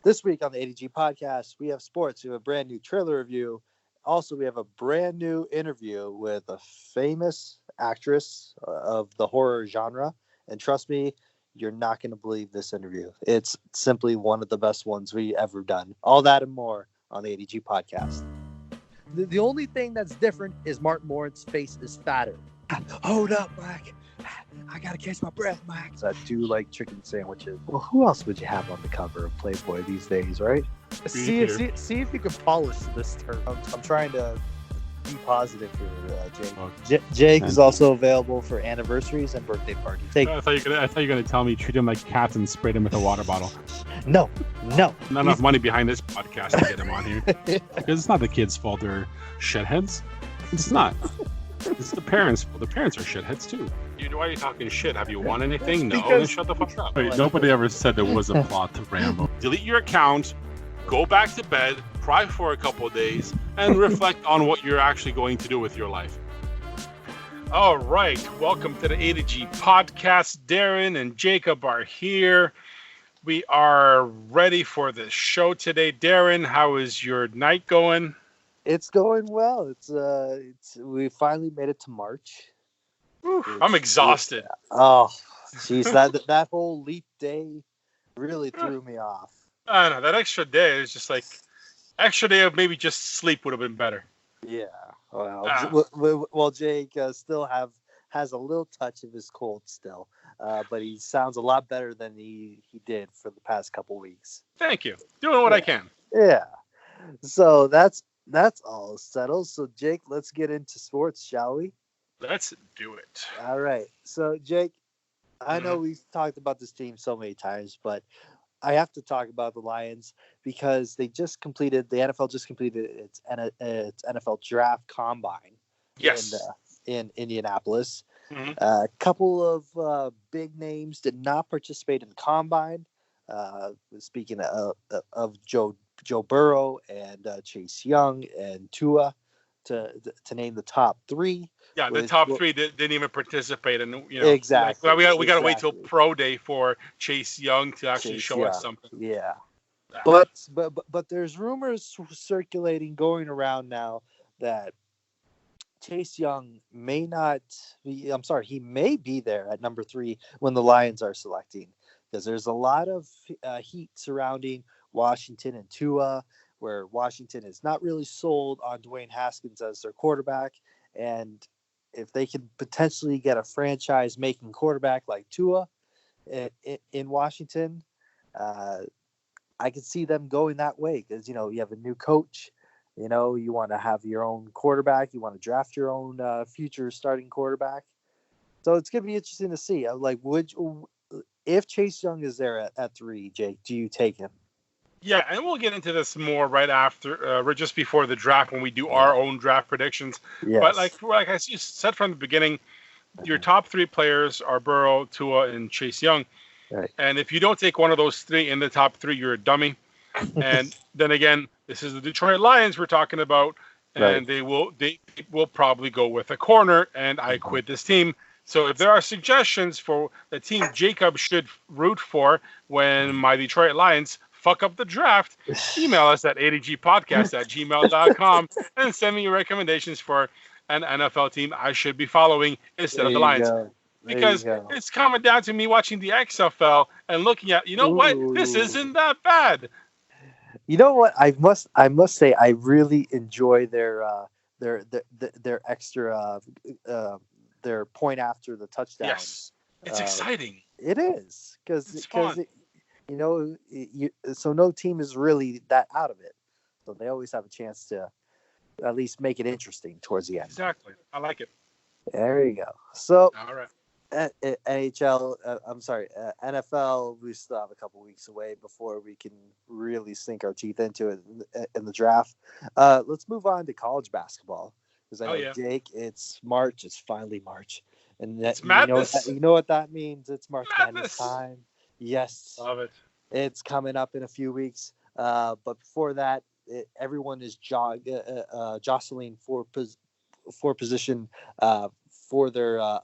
This week on the ADG podcast, we have sports. We have a brand new trailer review. Also, we have a brand new interview with a famous actress of the horror genre. And trust me, you're not going to believe this interview. It's simply one of the best ones we ever done. All that and more on the ADG podcast. The only thing that's different is Martin Lawrence's face is fatter. Hold up, Mike. I gotta catch my breath, Max. I do like chicken sandwiches. Well, who else would you have on the cover of Playboy these days, right? See if you can polish this term. I'm trying to be positive here, Jake. Oh, Jake is also available for anniversaries and birthday parties. I thought you were gonna tell me treat him like cats and sprayed him with a water bottle. No. Not enough money behind this podcast to get him on here. Because it's not the kids' fault they're shitheads. It's not. It's the parents' fault. The parents are shitheads too. Dude, why are you talking shit? Have you won anything? No, then shut the fuck up. Wait, nobody ever said there was a plot to Rambo. Delete your account, go back to bed, cry for a couple of days, and reflect on what you're actually going to do with your life. All right, welcome to the A to G podcast. Darren and Jacob are here. We are ready for the show today. Darren, how is your night going? It's going well. It's we finally made it to March. I'm exhausted. Oh, jeez, that whole leap day really threw me off. I know that extra day is just like extra day of maybe just sleep would have been better. Yeah. Well, Jake still has a little touch of his cold still, but he sounds a lot better than he did for the past couple weeks. Thank you. Doing what I can. Yeah. So that's all settled. So Jake, let's get into sports, shall we? Let's do it. All right. So Jake, I know we've talked about this team so many times, but I have to talk about the Lions because the NFL just completed its NFL draft combine. Yes. In Indianapolis. Mm-hmm. A couple of big names did not participate in the combine. Speaking of Joe Burrow and Chase Young and Tua, to name the top three. Yeah, the top three didn't even participate, and exactly. Like, we got to wait till pro day for Chase Young to actually show us something. Yeah, but there's rumors circulating going around now that Chase Young may not be. I'm sorry, he may be there at number 3 when the Lions are selecting, because there's a lot of heat surrounding Washington and Tua, where Washington is not really sold on Dwayne Haskins as their quarterback. And if they can potentially get a franchise-making quarterback like Tua in Washington, I could see them going that way because, you have a new coach. You want to have your own quarterback. You want to draft your own future starting quarterback. So it's going to be interesting to see. If Chase Young is there at 3, Jake, do you take him? Yeah, and we'll get into this more right after, just before the draft when we do our own draft predictions. Yes. But like I said from the beginning, your top 3 players are Burrow, Tua, and Chase Young. Right. And if you don't take one of those 3 in the top 3, you're a dummy. And then again, this is the Detroit Lions we're talking about, and they will probably go with a corner, and I quit this team. So if there are suggestions for the team Jacob should root for when my Detroit Lions fuck up the draft, email us at adgpodcast@gmail.com and send me your recommendations for an NFL team I should be following instead of the Lions. Because it's coming down to me watching the XFL and looking at, what? This isn't that bad. You know what? I must say I really enjoy their extra their point after the touchdown. Yes, it's exciting. It is because so no team is really that out of it. So they always have a chance to at least make it interesting towards the end. Exactly. I like it. There you go. So, all right. NFL, we still have a couple weeks away before we can really sink our teeth into it in the draft. Let's move on to college basketball. Because I know, Jake, it's March. It's finally March. And it's madness. You know what that means? It's March Madness time. Yes. Love it. It's coming up in a few weeks. But before that, everyone is jostling for position for their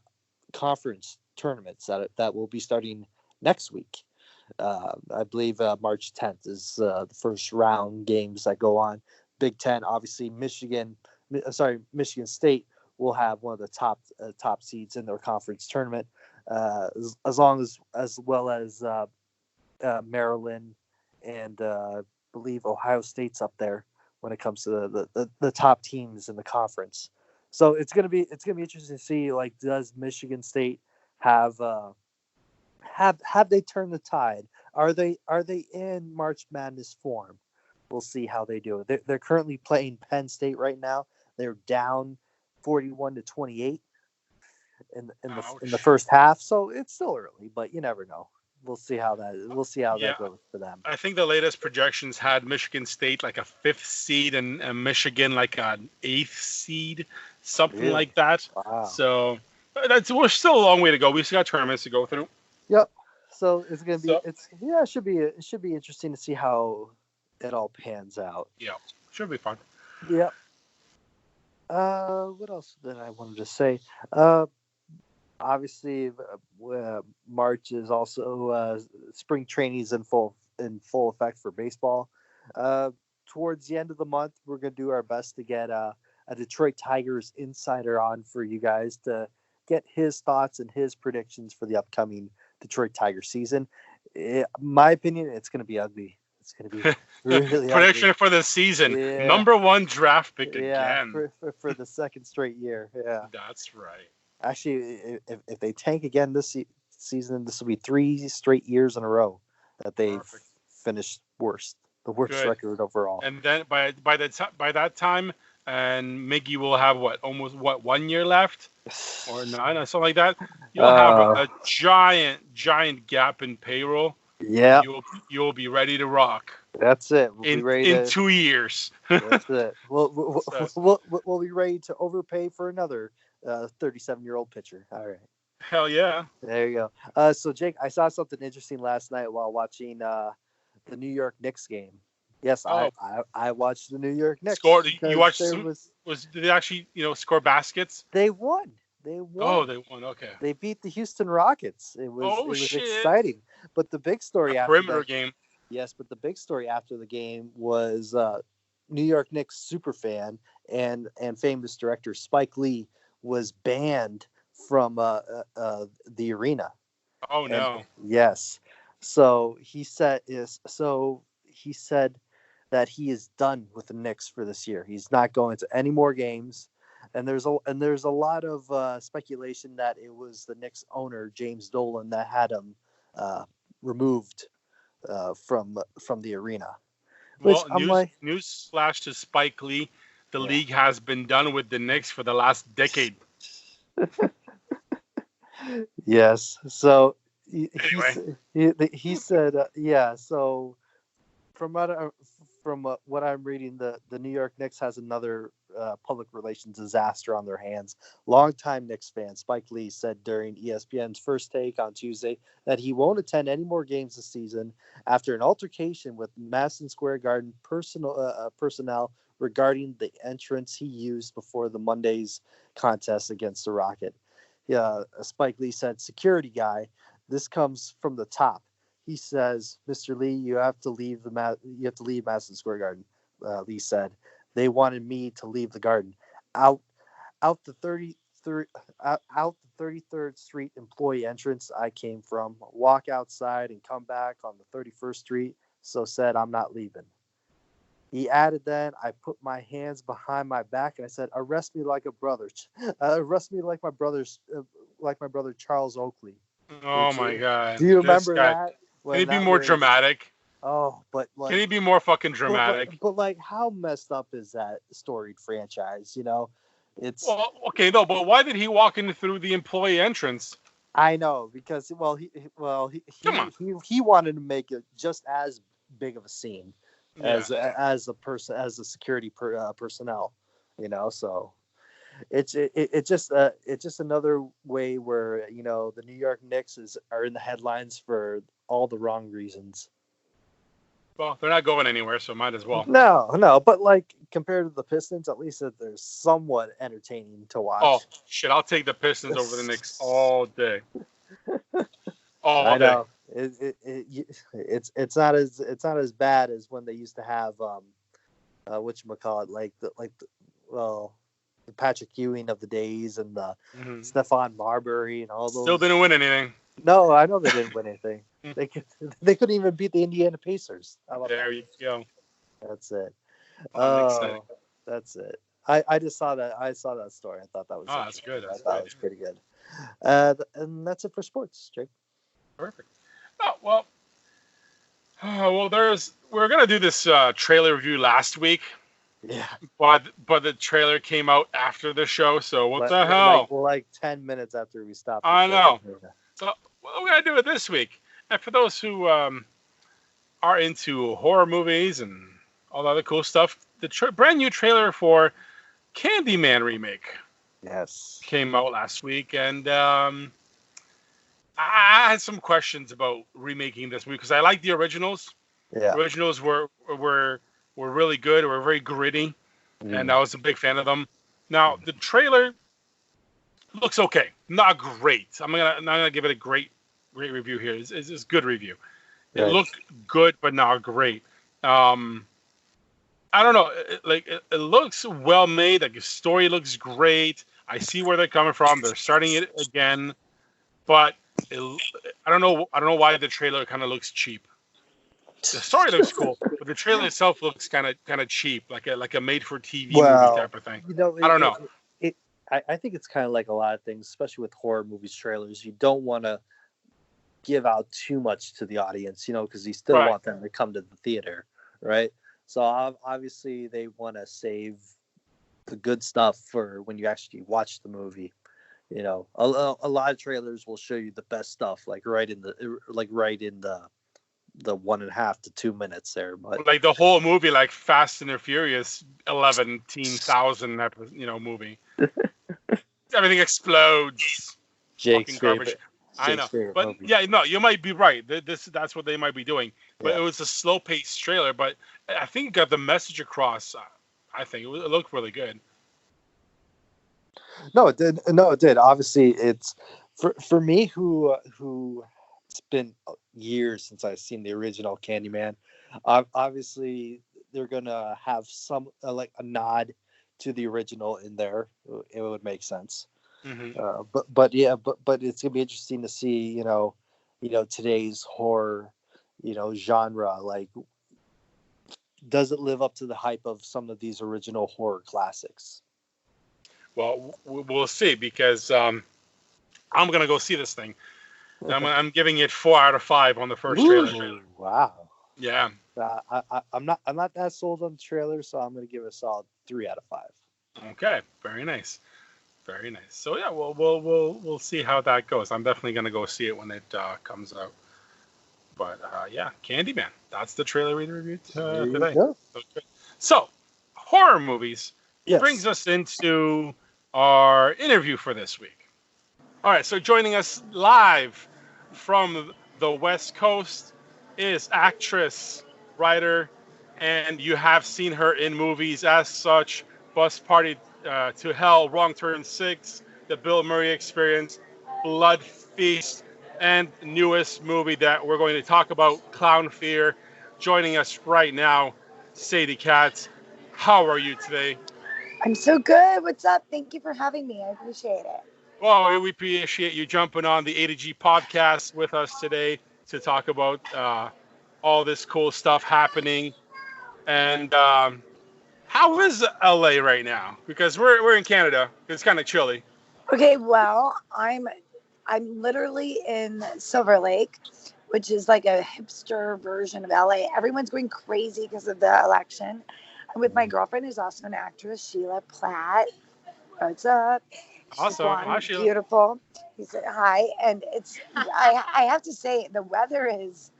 conference tournaments that will be starting next week. I believe March 10th is the first round games that go on. Big Ten, obviously, Michigan State will have one of the top seeds in their conference tournament, as well as Maryland and believe Ohio State's up there when it comes to the top teams in the conference. So it's gonna be interesting to see, like, does Michigan State have they turned the tide? Are they in March Madness form? We'll see how they do it. They're currently playing Penn State right now. They're down 41-28 in the first half, so it's still early, but you never know. We'll see how that goes for them. I think the latest projections had Michigan State like a 5th seed and Michigan like an 8th seed, something like that. Wow. So we're still a long way to go. We still got tournaments to go through. Yep. So it's gonna be it should be interesting to see how it all pans out. Yeah, should be fun. Yep. What else did I wanted to say? Obviously, March is also spring training is in full effect for baseball. Towards the end of the month, we're gonna do our best to get a Detroit Tigers insider on for you guys to get his thoughts and his predictions for the upcoming Detroit Tigers season. My opinion, it's gonna be ugly. It's gonna be really prediction ugly. for the season. Yeah. Number 1 draft pick again. For the second straight year. Yeah, that's right. Actually, if they tank again this season, this will be 3 straight years in a row that they've finished the worst record overall. And then by that time, and Miggy will have 1 year left, or 9, or something like that. You'll have a giant gap in payroll. Yeah, you'll be ready to rock. That's it. In 2 years. That's it. We'll be ready to overpay for another 37-year-old pitcher. All right. Hell yeah. There you go. So Jake, I saw something interesting last night while watching the New York Knicks game. Yes, I watched the New York Knicks. You watched? Did they actually score baskets? They won. Oh, they won. Okay. They beat the Houston Rockets. It was exciting. But the big story after perimeter game. Yes, but the big story after the game was New York Knicks superfan and famous director Spike Lee was banned from the arena. Oh no. Yes. So he said that he is done with the Knicks for this year. He's not going to any more games. And there's a lot of speculation that it was the Knicks owner James Dolan that had him removed from the arena. Well, newsflash to Spike Lee: the league has been done with the Knicks for the last decade. Yes. So anyway, he said, So from what I'm reading, the New York Knicks has another public relations disaster on their hands. Longtime Knicks fan Spike Lee said during ESPN's First Take on Tuesday that he won't attend any more games this season after an altercation with Madison Square Garden personnel regarding the entrance he used before the Monday's contest against the Rocket. Spike Lee said, "Security guy, this comes from the top." He says, "Mr. Lee, you have to leave Madison Square Garden." Lee said, "They wanted me to leave the garden. Out the 33rd Street employee entrance I came from, walk outside and come back on the 31st Street. So said, I'm not leaving." He added, "Then I put my hands behind my back and I said, arrest me like a brother. Arrest me like my brother Charles Oakley." Oh my God. Do you remember that? Can he be more dramatic? Oh, but can he be more fucking dramatic? But how messed up is that storied franchise? It's okay, no, but why did he walk in through the employee entrance? I know because he wanted to make it just as big of a scene as a security personnel, So it's just another way where the New York Knicks are in the headlines for all the wrong reasons. Well, they're not going anywhere, so might as well. No, but compared to the Pistons, at least they're somewhat entertaining to watch. Oh shit! I'll take the Pistons over the Knicks all day. I know. It's not as bad as when they used to have whatchamacallit, the Patrick Ewing of the days and the Stephon Marbury and all those. Still didn't win anything. No, I know they didn't win anything. They couldn't even beat the Indiana Pacers. There you go. That's it. Oh, that's it. I just saw that. I saw that story. I thought that was. Oh, that's good. I thought it was pretty good. And that's it for sports, Jake. Perfect. Oh well. We're gonna do this trailer review last week. Yeah. But the trailer came out after the show, so what the hell? Like 10 minutes after we stopped. I know. So we're gonna do it this week. And for those who are into horror movies and all the other cool stuff, the brand new trailer for Candyman remake. Yes. Came out last week, and I had some questions about remaking this movie because I like the originals. Yeah. The originals were really good. Were very gritty, and I was a big fan of them. Now the trailer looks okay, not great. I'm not gonna give it a great review here. It's a good review. It looked good, but not great. I don't know. It looks well made. Like the story looks great. I see where they're coming from. They're starting it again, but I don't know why the trailer kind of looks cheap. The story looks cool, but the trailer itself looks kind of cheap, like a made-for-TV movie type of thing. I don't know. I think it's kind of like a lot of things, especially with horror movies trailers. You don't want to give out too much to the audience, because you still want them to come to the theater, right? So obviously they want to save the good stuff for when you actually watch the movie. A lot of trailers will show you the best stuff, like right in the 1.5 to 2 minutes there, but like the whole movie, like Fast and the Furious 11,000 movie. Everything explodes. Jake's garbage. I know, but movie. Yeah, no, you might be right. That's what they might be doing. But it was a slow-paced trailer, but I think it got the message across. I think it looked really good. No, it did. Obviously, it's for me who it's been years since I've seen the original Candyman. Obviously, they're gonna have some like a nod to the original in there. It would make sense. Mm-hmm. But it's gonna be interesting to see today's horror genre. Like, does it live up to the hype of some of these original horror classics? Well, we'll see, because I'm gonna go see this thing. I'm giving it 4 out of 5 on the first trailer. Wow. Yeah. I'm not that sold on the trailer, so I'm gonna give it a solid 3 out of 5. Okay. Very nice. Very nice. So yeah, we'll see how that goes. I'm definitely gonna go see it when it comes out. But yeah, Candyman. That's the trailer we reviewed today. So horror movies brings us into our interview for this week. All right, so joining us live from the West Coast is actress, writer, and you have seen her in movies as such: Bus Party to Hell, Wrong Turn 6, The Bill Murray Experience, Blood Feast, and newest movie that we're going to talk about, Clown Fear. Joining us right now, Sadie Katz. How are you today? I'm so good. What's up? Thank you for having me. I appreciate it. Well, we appreciate you jumping on the A to G podcast with us today to talk about all this cool stuff happening. And how is LA right now? Because we're in Canada. It's kind of chilly. Okay, well, I'm literally in Silver Lake, which is like a hipster version of LA. Everyone's going crazy because of the election. I'm with my girlfriend, who's also an actress, Sheila Platt. What's up? Awesome. Hi, Sheila. Beautiful. He said hi. And I have to say, the weather is,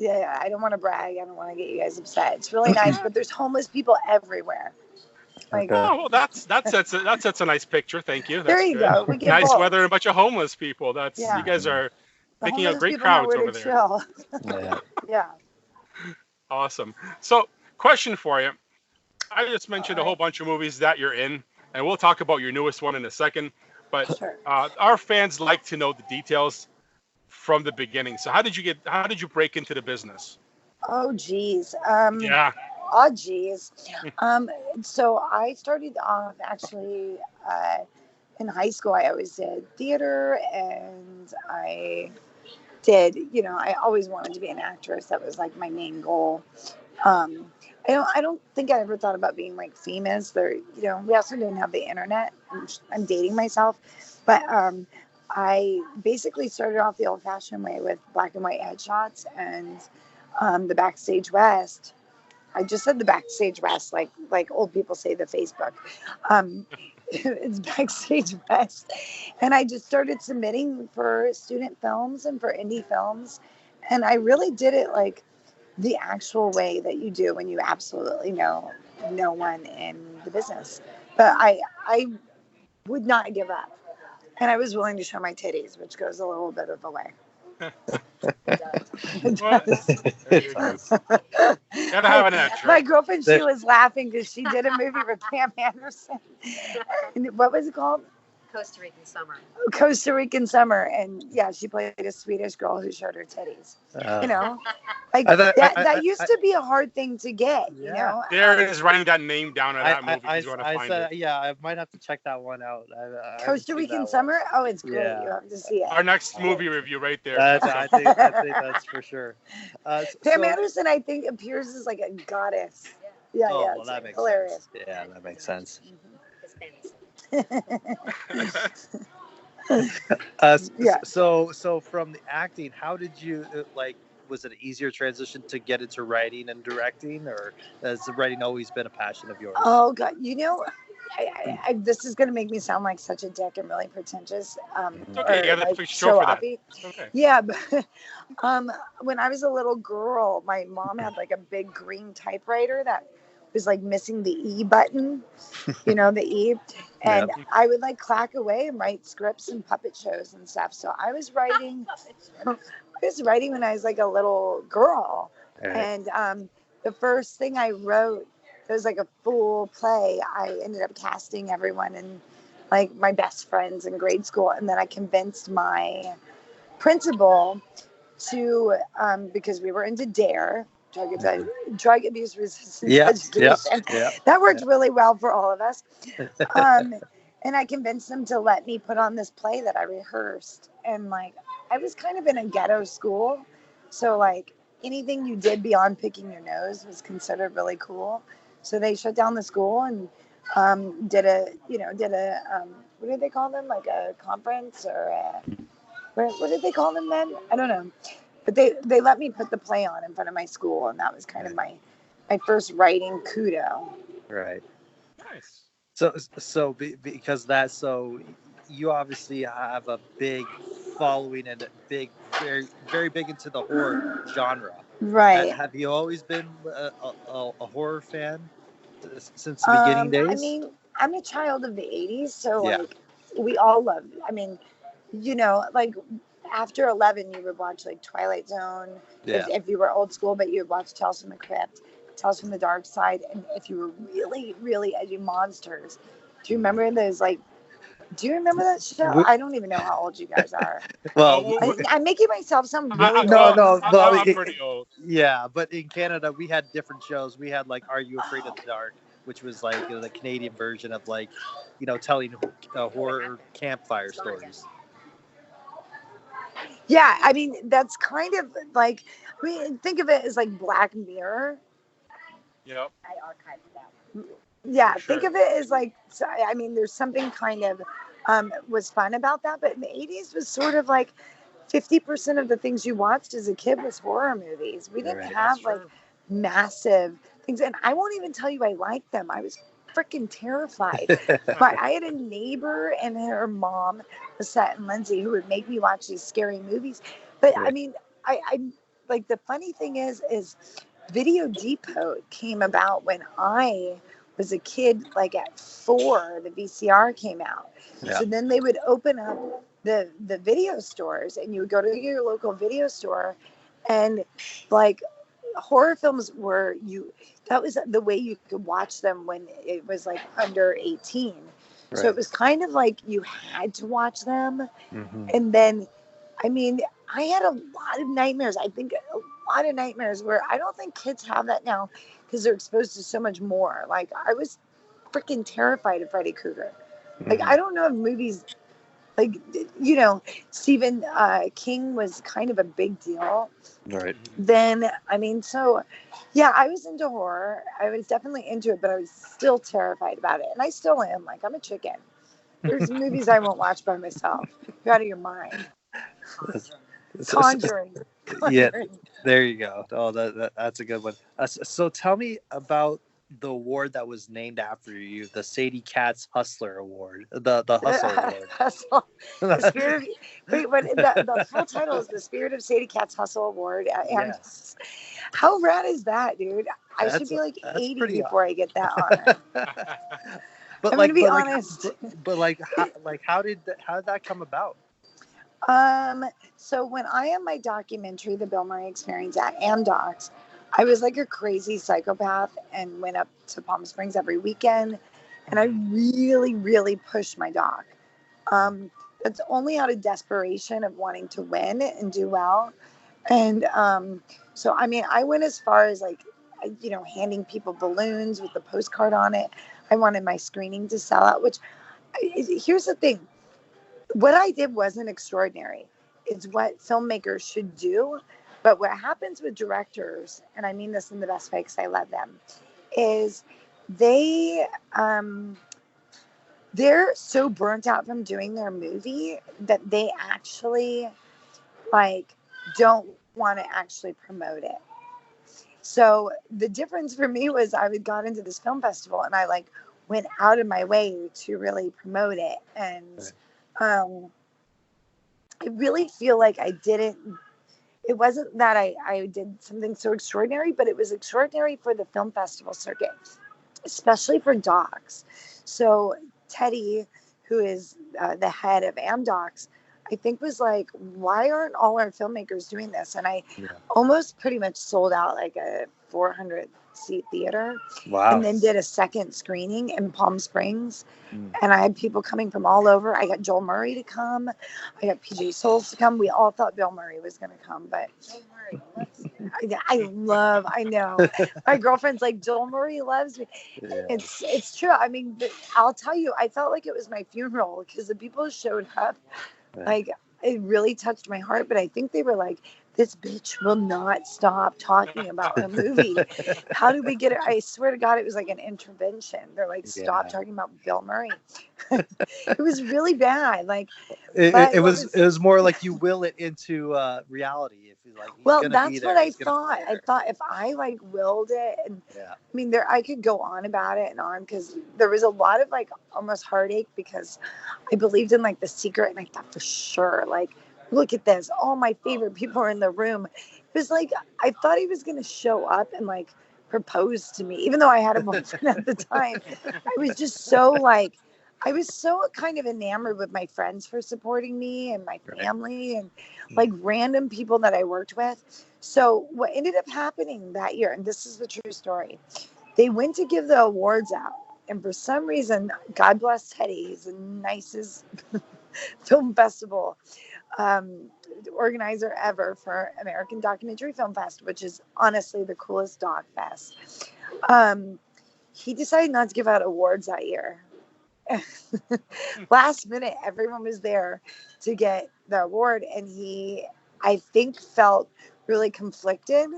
I don't want to brag. I don't want to get you guys upset. It's really nice, but there's homeless people everywhere. Like, oh, well, that sets a nice picture. Thank you. That's there you go. We get nice both. weather and a bunch of homeless people. You guys are picking out great crowds over there. Chill. Yeah. Awesome. So, question for you. I just mentioned a whole bunch of movies that you're in, and we'll talk about your newest one in a second. But sure. Our fans like to know the details. from the beginning. So how did you break into the business? Oh, geez. Yeah. Oh, geez. So I started off actually in high school. I always did theater, and I did, I always wanted to be an actress. That was like my main goal. Um, I don't think I ever thought about being like famous. We also didn't have the internet. I'm dating myself, but I basically started off the old-fashioned way with black and white headshots and the Backstage West. I just said the Backstage West, like old people say the Facebook. It's Backstage West, and I just started submitting for student films and for indie films, and I really did it like the actual way that you do when you absolutely know no one in the business. But I would not give up, and I was willing to show my titties, which goes a little bit of a way. Well, there you go. Gotta have an extra. My girlfriend, she was laughing because she did a movie with Pam Anderson. And what was it called? Costa Rican Summer. Costa Rican Summer, and yeah, she played a Swedish girl who showed her titties. That used to be a hard thing to get. Yeah. There it is, writing that name down of that movie. I might have to check that one out. Costa Rican Summer. Oh, it's great. Yeah. You have to see it. Our next movie review, right there. I think that's for sure. Pam Anderson, I think, appears as like a goddess. Yeah, oh, yeah. Well, that makes hilarious. Sense. Yeah, that makes sense. Yeah. So from the acting, how did you was it an easier transition to get into writing and directing, or has the writing always been a passion of yours? Oh God, I this is going to make me sound like such a dick and really pretentious. Okay, show offy. Okay. Yeah, but when I was a little girl, my mom had like a big green typewriter that was like missing the E button, the E. And yep. I would like clack away and write scripts and puppet shows and stuff. So I was writing when I was like a little girl. Right. And the first thing I wrote, it was like a full play. I ended up casting everyone and like my best friends in grade school. And then I convinced my principal to, because we were into DARE, drug abuse resistance education. That worked really well for all of us. And I convinced them to let me put on this play that I rehearsed. And like, I was kind of in a ghetto school. So like anything you did beyond picking your nose was considered really cool. So they shut down the school and did a what did they call them? Like a conference or what did they call them then? I don't know. But they let me put the play on in front of my school, and that was kind of my first writing kudo. Right. Nice. So because that, so you obviously have a big following and very, very big into the horror genre. Right. Have you always been a horror fan since the beginning days? I mean, I'm a child of the 80s, so like we all loved it. I mean, like after 11, you would watch like Twilight Zone. Yeah. If you were old school, but you would watch Tales from the Crypt, Tales from the Dark Side, and if you were really, really edgy, Monsters. Do you remember those? Like, do you remember that show? I don't even know how old you guys are. Well, I'm making myself sound really no. I'm pretty old. Yeah, but in Canada, we had different shows. We had like Are You Afraid of the Dark, which was like the Canadian version of like, telling horror campfire stories. Yeah, I mean, that's kind of like, think of it as like Black Mirror. Yep. I archived that. Yeah, sure. Think of it as like, I mean, there's something kind of was fun about that, but in the 80s was sort of like 50% of the things you watched as a kid was horror movies. We didn't have like massive things, and I won't even tell you I liked them. I was freaking terrified. But I had a neighbor and her mom, Lisette and Lindsay, who would make me watch these scary movies. But I mean, I like, the funny thing is Video Depot came about when I was a kid, like at 4, the VCR came out. Yeah. So then they would open up the video stores, and you would go to your local video store, and like horror films that was the way you could watch them when it was like under 18. Right. So it was kind of like you had to watch them. Mm-hmm. And then I mean, I had a lot of nightmares. I think a lot of nightmares where I don't think kids have that now because they're exposed to so much more. Like, I was freaking terrified of Freddy Krueger. Like, I don't know if movies, like, Stephen King was kind of a big deal. Right. Then, I mean, so yeah, I was into horror. I was definitely into it, but I was still terrified about it. And I still am. Like, I'm a chicken. There's movies I won't watch by myself. You're out of your mind. Conjuring. Yeah, there you go. Oh, that's a good one. So tell me about the award that was named after you, the Sadie Katz Hustler Award, the Hustle Award. Hustle. The spirit of, wait, what? The full title is the Spirit of Sadie Katz Hustle Award. And Yes. how rad is that, dude? I should be like 80 before I get that honor. But I'm like, gonna be honest. How did that come about? So when I had my documentary, The Bill Murray Experience at Amdocs, I was like a crazy psychopath and went up to Palm Springs every weekend, and I really, really pushed my doc. That's only out of desperation of wanting to win and do well. And so, I mean, I went as far as like, handing people balloons with the postcard on it. I wanted my screening to sell out, here's the thing. What I did wasn't extraordinary. It's what filmmakers should do. But what happens with directors, and I mean this in the best way because I love them, is they're so burnt out from doing their movie that they actually don't want to actually promote it. So the difference for me was I got into this film festival and I went out of my way to really promote it. And I really feel like it wasn't that I did something so extraordinary, but it was extraordinary for the film festival circuit, especially for docs. So Teddy, who is the head of Amdocs, I think was like, why aren't all our filmmakers doing this? And I almost pretty much sold out like a 400 seat theater. Wow. And then did a second screening in Palm Springs. And I had people coming from all over. I got Joel Murray to come. I got PJ Souls to come. We all thought Bill Murray was going to come, but I know. My girlfriend's like, Joel Murray loves me. Yeah. It's true. I mean, I'll tell you, I felt like it was my funeral because the people who showed up, it really touched my heart. But I think they were like, this bitch will not stop talking about her movie. How do we get it? I swear to God, it was like an intervention. They're like, stop talking about Bill Murray. It was really bad. It was more like you will it into reality. If you like, well, that's what I thought. I thought if I willed it, and I mean, I could go on about it and on because there was a lot of almost heartache because I believed in The Secret, and I thought for sure look at this. All my favorite people are in the room. It was I thought he was going to show up and propose to me, even though I had a boyfriend at the time. I was just so I was so kind of enamored with my friends for supporting me and my family and random people that I worked with. So what ended up happening that year, and this is the true story, they went to give the awards out. And for some reason, God bless Teddy, he's the nicest film festival organizer ever for American Documentary Film Fest, which is honestly the coolest doc fest. He decided not to give out awards that year. Last minute, everyone was there to get the award, and he, I think, felt really conflicted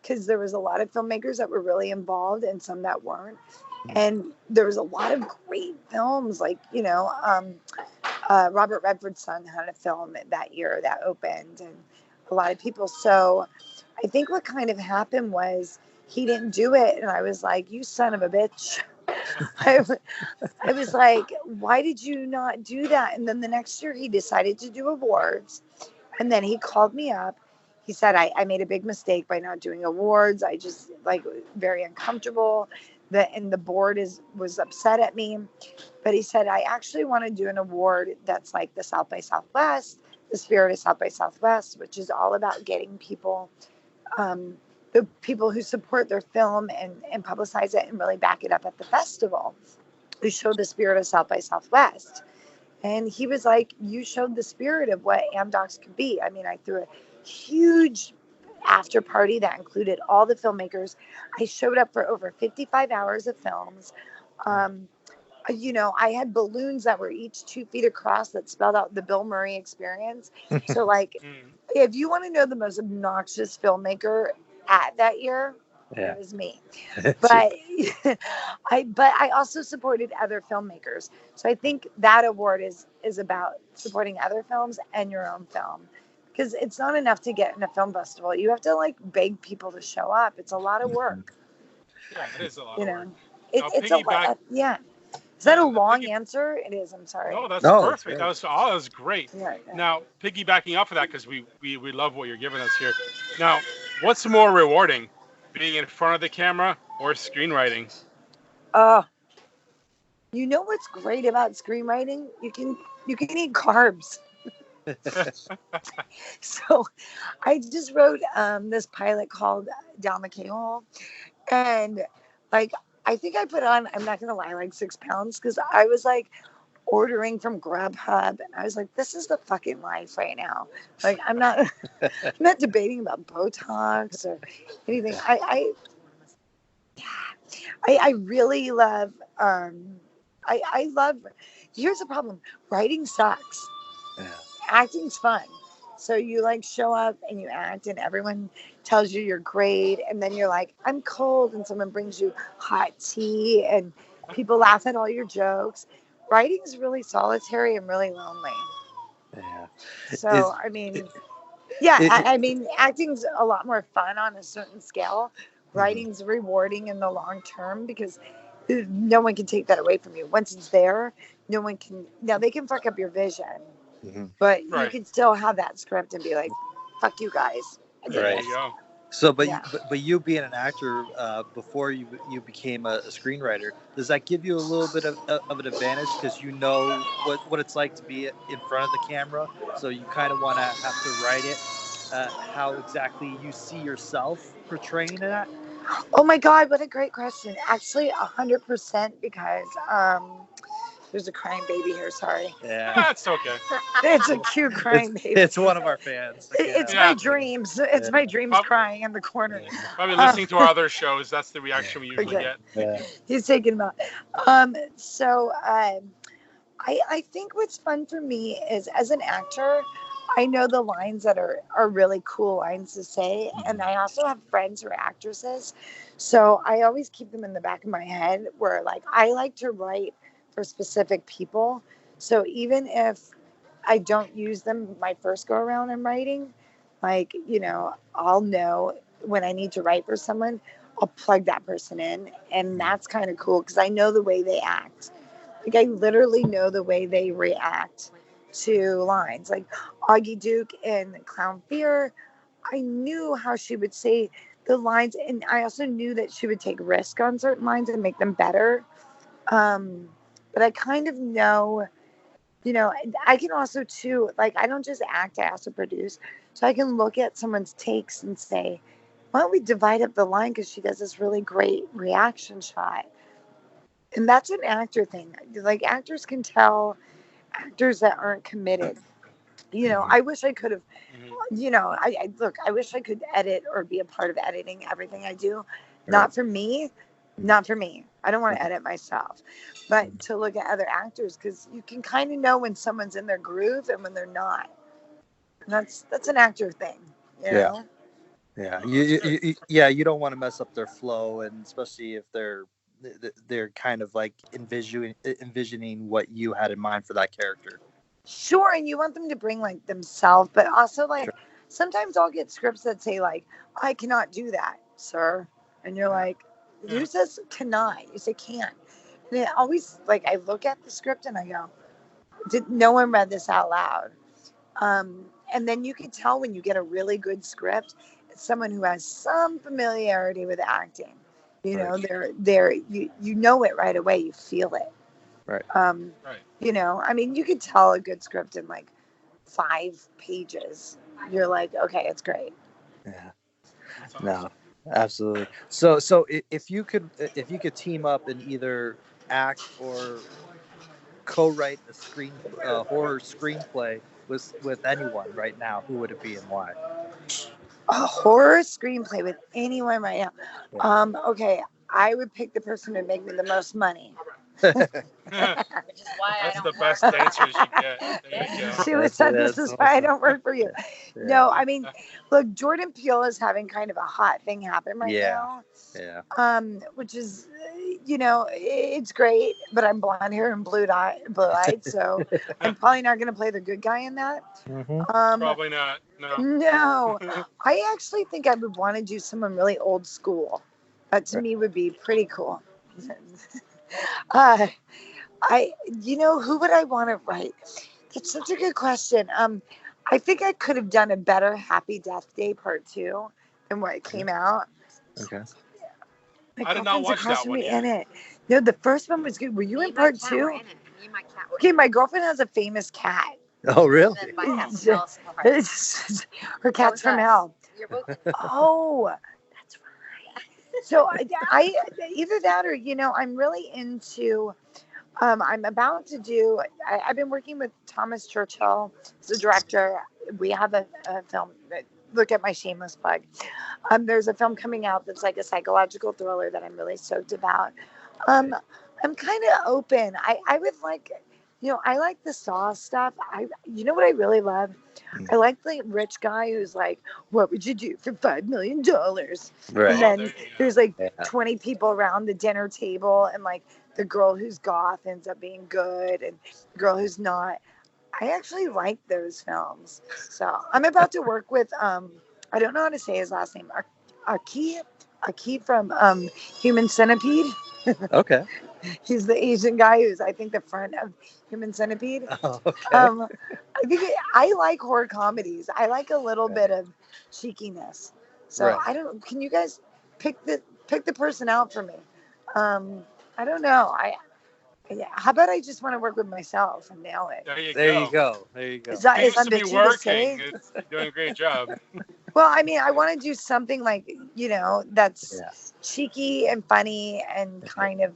because there was a lot of filmmakers that were really involved and some that weren't. And there was a lot of great films, Robert Redford's son had a film that year that opened, and a lot of people. So I think what kind of happened was he didn't do it, and I was like, you son of a bitch. I was like, why did you not do that? And then the next year he decided to do awards, and then he called me up. He said, I made a big mistake by not doing awards. I just very uncomfortable. And the board was upset at me. But he said, I actually want to do an award that's like the South by Southwest, the Spirit of South by Southwest, which is all about getting people, the people who support their film and publicize it and really back it up at the festival, who show the spirit of South by Southwest. And he was like, you showed the spirit of what Amdocs could be. I mean, I threw a huge after party that included all the filmmakers. I showed up for over 55 hours of films. Um, I had balloons that were each 2 feet across that spelled out the Bill Murray experience. So, like, if you want to know the most obnoxious filmmaker at that year, it was me. But I also supported other filmmakers. So I think that award is about supporting other films and your own film. Because it's not enough to get in a film festival. You have to like beg people to show up. It's a lot of work. Yeah, it is a lot of work. It's a lot. Yeah. Is that a long answer? It is. I'm sorry. No, that's perfect. Great. That was great. Yeah. Now, piggybacking off of that, because we love what you're giving us here. Now, what's more rewarding, being in front of the camera or screenwriting? You know what's great about screenwriting? You can eat carbs. So, I just wrote this pilot called Down the K-Hole, and like I think I put on, I'm not gonna lie, like 6 pounds because I was like ordering from Grubhub, and I was like, this is the fucking life right now. Like I'm not debating about Botox or anything. I really love I love. Here's the problem: writing sucks. Yeah. Acting's fun. So you like show up and you act, and everyone tells you you're great, and then you're like, I'm cold, and someone brings you hot tea, and people laugh at all your jokes. Writing is really solitary and really lonely. Yeah. So I mean, I mean, acting's a lot more fun on a certain scale. Writing's rewarding in the long term because no one can take that away from you. Once it's there, no one can. Now they can fuck up your vision, but you can still have that script and be like, "Fuck you guys." Right. You go. So, but you being an actor before you became a screenwriter, does that give you a little bit of an advantage because you know what it's like to be in front of the camera? So you kind of want to have to write it how exactly you see yourself portraying that. Oh my God, what a great question. Actually, 100% because there's a crying baby here. Sorry. Yeah, that's okay. It's a cute crying baby. It's one of our fans. It's my dreams. It's my dreams crying in the corner. Probably listening to our other shows. That's the reaction we usually get. Yeah. He's taking him out. So I think what's fun for me is as an actor, I know the lines that are really cool lines to say. And I also have friends who are actresses. So I always keep them in the back of my head where like I like to write for specific people. So even if I don't use them my first go around in writing, like, I'll know when I need to write for someone, I'll plug that person in. And that's kind of cool because I know the way they act. Like I literally know the way they react to lines. Like Augie Duke in Clown Fear, I knew how she would say the lines, and I also knew that she would take risk on certain lines and make them better. But I kind of know, I can also too, like I don't just act, I also produce. So I can look at someone's takes and say, why don't we divide up the line because she does this really great reaction shot. And that's an actor thing. Like actors can tell actors that aren't committed. I wish I could have, I wish I could edit or be a part of editing everything I do. Not for me. I don't want to edit myself, but to look at other actors because you can kind of know when someone's in their groove and when they're not. And that's an actor thing, you know? Yeah. You don't want to mess up their flow, and especially if they're kind of like envisioning what you had in mind for that character. Sure, and you want them to bring like themselves, but also like sometimes I'll get scripts that say like, I cannot do that, sir. And you're like, who says cannot? You say can. And it always like I look at the script and I go, did no one read this out loud? And then you can tell when you get a really good script, it's someone who has some familiarity with acting. They're you know it right away, you feel it. Right. I mean, you could tell a good script in like 5 pages. You're like, okay, it's great. Yeah. No, absolutely. So if you could team up and either act or co-write a horror screenplay with anyone right now, who would it be and why? A horror screenplay with anyone right now. Yeah. Okay, I would pick the person who would make me the most money. Which is why That's the best answers you get. There you go. She was said, "This is why I don't work for you." Yeah. No, I mean, look, Jordan Peele is having kind of a hot thing happen right now. Yeah. Which is, it's great, but I'm blonde hair and blue-eyed, so I'm probably not going to play the good guy in that. Mm-hmm. Probably not. No. No, I actually think I would want to do someone really old school. That to me would be pretty cool. Who would I want to write? That's such a good question. I think I could have done a better Happy Death Day Part 2 than what it came out. Okay. My I did not girlfriend's watch across that from one me yet. in it. No, the first one was good. Were you in and my Part cat 2? were in it. Me and my cat were Okay, in it. my girlfriend has a famous cat. Oh, really? And then my cat smells so hard. Her cat's from us. hell. You're both in it. Oh, that's right. So I either that or I'm really into. I'm about to do. I've been working with Thomas Churchill as a director. We have a film. Look at my shameless plug. There's a film coming out that's like a psychological thriller that I'm really stoked about. I'm kind of open. I would like. I like the Saw stuff. What I really love? I like the rich guy who's like, what would you do for $5 million? Right. And then there you go. there's like Yeah. 20 people around the dinner table, and like the girl who's goth ends up being good, and the girl who's not. I actually like those films. So I'm about to work with, I don't know how to say his last name, Aki from Human Centipede. Okay. He's the Asian guy who's, I think, the front of Human Centipede. Oh, okay. I like horror comedies. I like a little bit of cheekiness. So Right. can you guys pick the person out for me? I don't know. How about I just want to work with myself and nail it? There you go. There you go. Is that Seems to the be key to working. say? You're doing a great job. Well, I mean, I want to do something like, that's Yeah. cheeky and funny and kind of,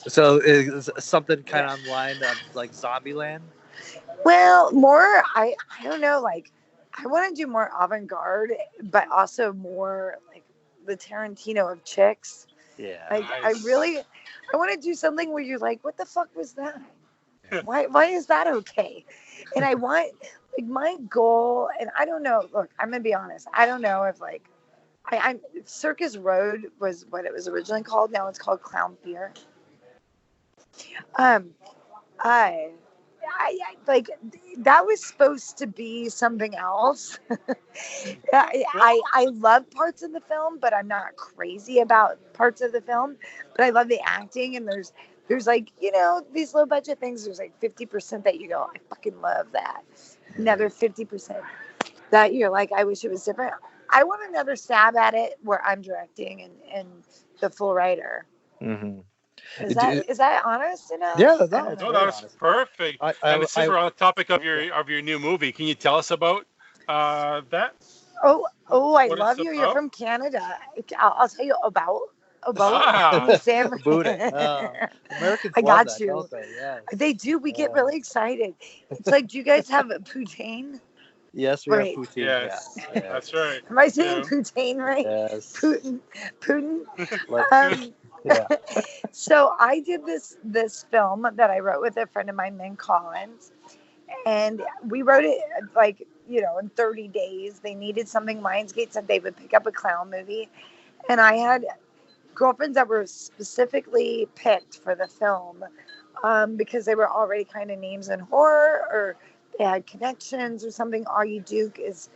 So is something kind of on the line of like Zombieland? Well, more, I don't know, like, I want to do more avant-garde, but also more like the Tarantino of chicks. Yeah. Like, Nice. I want to do something where you're like, what the fuck was that? Why is that okay? And I want, like, my goal, and I don't know, look, I'm going to be honest. I don't know if, like, I'm Circus Road was what it was originally called. Now it's called Clown Fear. I like, that was supposed to be something else. I love parts of the film, but I'm not crazy about parts of the film. But I love the acting, and there's like, these low budget things. There's like 50% that you go, I fucking love that. Another 50% that you're like, I wish it was different. I want another stab at it where I'm directing and the full writer. Mm-hmm. Is that honest enough? Yeah, I don't know. No, that was perfect. And since we're on the topic of your new movie, can you tell us about that? Oh, I What love it's you. You're about? from Canada. I'll tell you about. Ah. Sam. Boot it. Americans I love got that, you. don't they? Yeah. They do. We get really excited. It's like, do you guys have a poutine? Yes, we Wait. have poutine. Yes, Yeah. that's right. Am I saying Yeah. poutine right? Yes. Putin. Like, yeah. So I did this film that I wrote with a friend of mine named Collins, and we wrote it like, in 30 days. They needed something. Lionsgate said they would pick up a clown movie, and I had girlfriends that were specifically picked for the film because they were already kind of names in horror, or they had connections or something. Augie Duke is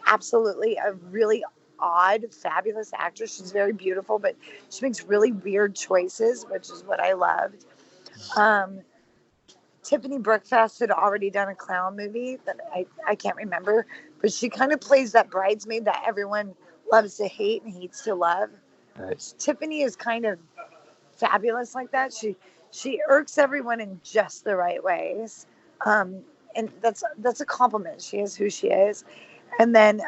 absolutely a really odd, fabulous actress. She's very beautiful, but she makes really weird choices, which is what I loved. Tiffany Brookfast had already done a clown movie that I can't remember, but she kind of plays that bridesmaid that everyone loves to hate and hates to love. Nice. Tiffany is kind of fabulous like that. She irks everyone in just the right ways. And that's a compliment. She is who she is. And then,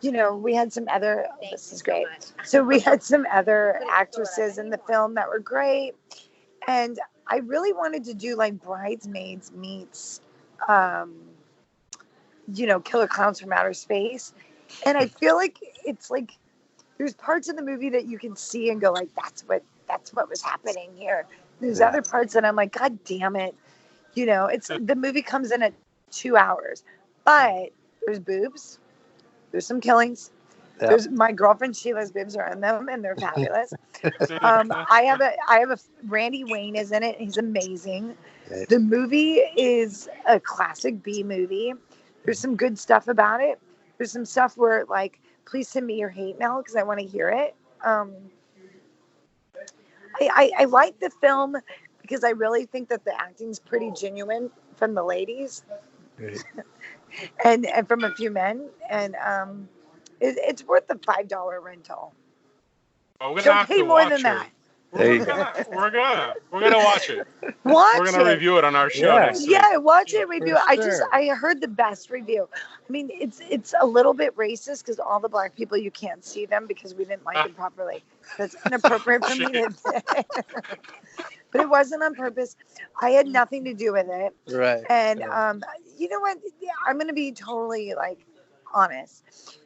we had some other, this is great. So we had some other actresses in the film that were great. And I really wanted to do like Bridesmaids meets, um, Killer Clowns from Outer Space. And I feel like it's like there's parts of the movie that you can see and go like, that's what was happening here. There's other parts that I'm like, God damn it. It's the movie comes in at 2 hours, but there's boobs, there's some killings. There's my girlfriend Sheila's boobs are in them, and they're fabulous. I have a Randy Wayne is in it. He's amazing. The movie is a classic B movie. There's some good stuff about it. There's some stuff where like, please send me your hate mail because I want to hear it. I like the film because I really think that the acting's pretty genuine from the ladies, and from a few men, and it's worth the $5 rental. Well, we're gonna Don't have pay to more watch than it. that. We're gonna watch it. Watch We're gonna it. review it on our show next week. Yeah, watch it, review it. sure. I heard the best review. I mean, it's a little bit racist because all the black people, you can't see them because we didn't like them properly. That's inappropriate for me to say. But it wasn't on purpose. I had nothing to do with it. Right. And you know what? Yeah, I'm gonna be totally like honest.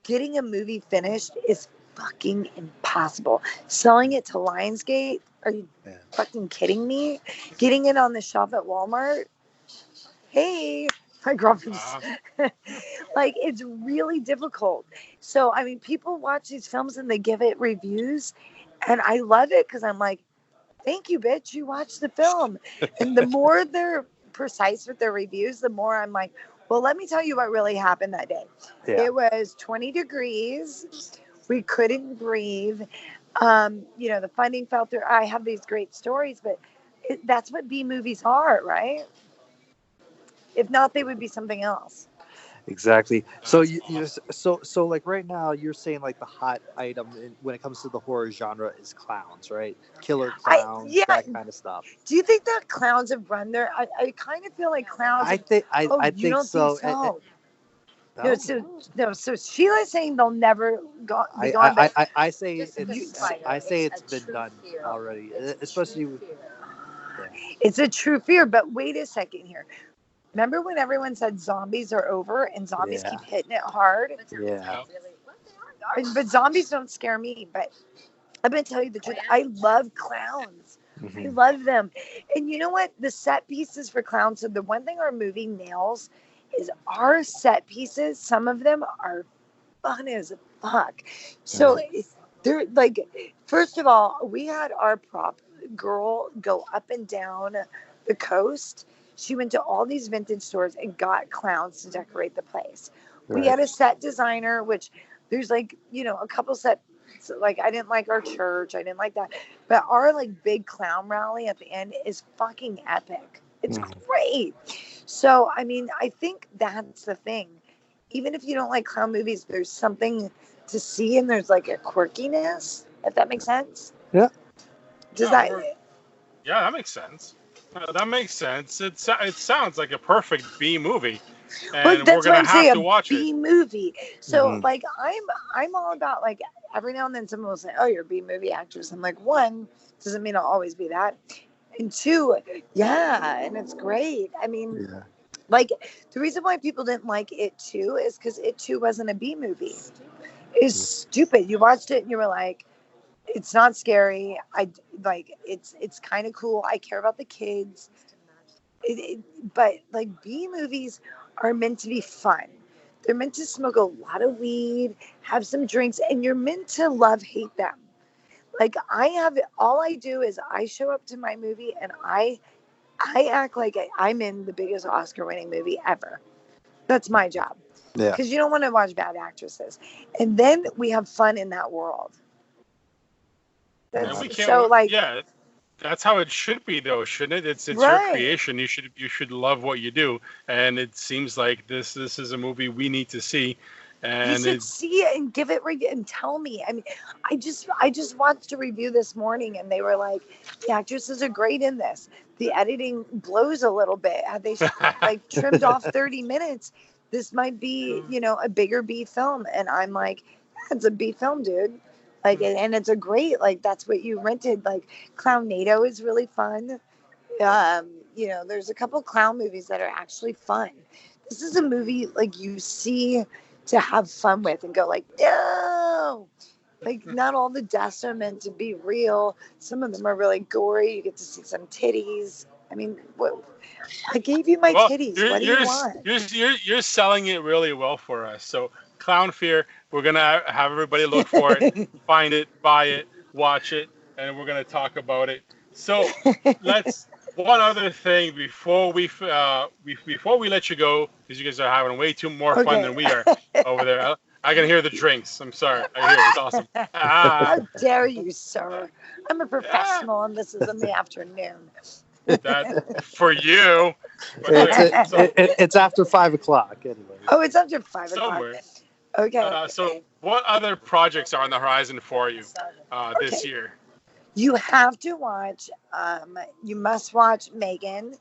Getting a movie finished is fucking impossible. Selling it to Lionsgate? Are you fucking kidding me? Getting it on the shelf at Walmart? Hey, my girlfriend's like, it's really difficult. So, I mean, people watch these films and they give it reviews, and I love it because I'm like, thank you, bitch. You watched the film. And the more they're precise with their reviews, the more I'm like, well, let me tell you what really happened that day. Yeah. It was 20 degrees. We couldn't breathe. The funding fell through. I have these great stories, but that's what B movies are, right? If not, they would be something else. Exactly. So so like right now you're saying like the hot item when it comes to the horror genre is clowns, right? Killer clowns, that kind of stuff. Do you think that clowns have run there? I kind of feel like clowns. I think so. So Sheila's saying they'll never go. I say it's been done already, especially with. Yeah. It's a true fear, but wait a second here. Remember when everyone said zombies are over and zombies keep hitting it hard? Yeah. But zombies don't scare me. But I'm going to tell you the truth. I love clowns. Mm-hmm. I love them. And you know what? The set pieces for clowns. So the one thing our movie nails is our set pieces. Some of them are fun as fuck. So they're like, first of all, we had our prop girl go up and down the coast. She went to all these vintage stores and got clowns to decorate the place. Right. We had a set designer, which there's like, a couple sets. Like, I didn't like our church. I didn't like that. But our like big clown rally at the end is fucking epic. It's great. So, I mean, I think that's the thing. Even if you don't like clown movies, there's something to see and there's like a quirkiness, if that makes sense. Yeah. Yeah, that makes sense. That makes sense. It sounds like a perfect B movie, and we're gonna have to watch it. B movie. So like I'm all about like every now and then someone will say, "Oh, you're a B movie actress." I'm like, one, doesn't mean I'll always be that, and two, and it's great. I mean, like the reason why people didn't like It Too is because It Too wasn't a B movie. It's stupid. You watched it and you were like, it's not scary. It's kind of cool. I care about the kids. But like B movies are meant to be fun. They're meant to smoke a lot of weed, have some drinks, and you're meant to hate them. Like all I do is I show up to my movie and I act like I'm in the biggest Oscar-winning movie ever. That's my job. Yeah. Because you don't want to watch bad actresses. And then we have fun in that world. That's how it should be, though, shouldn't it? It's your creation. You should love what you do, and it seems like this is a movie we need to see. And you should see it and give it and tell me. I mean, I just watched a review this morning, and they were like, the actresses are great in this. The editing blows a little bit. Had they like trimmed off 30 minutes, this might be a bigger B film. And I'm like, it's a B film, dude. Like, and it's a great, like, that's what you rented. Like, Clownado is really fun. There's a couple clown movies that are actually fun. This is a movie like you see to have fun with and go like, no. Like, not all the deaths are meant to be real. Some of them are really gory. You get to see some titties. I mean, what? I gave you my titties. What do you want? You're selling it really well for us. So, Clown Fear, we're gonna have everybody look for it, find it, buy it, watch it, and we're gonna talk about it. So, let's. One other thing before we let you go, because you guys are having way too more fun than we are over there. I can hear the drinks. I'm sorry. I hear it. It's awesome. How dare you, sir? I'm a professional, and this is in the afternoon. That for you. It's after 5 o'clock anyway. Oh, it's after 5 somewhere. o'clock. Okay. So, what other projects are on the horizon for you this year? You have to watch. You must watch Megan,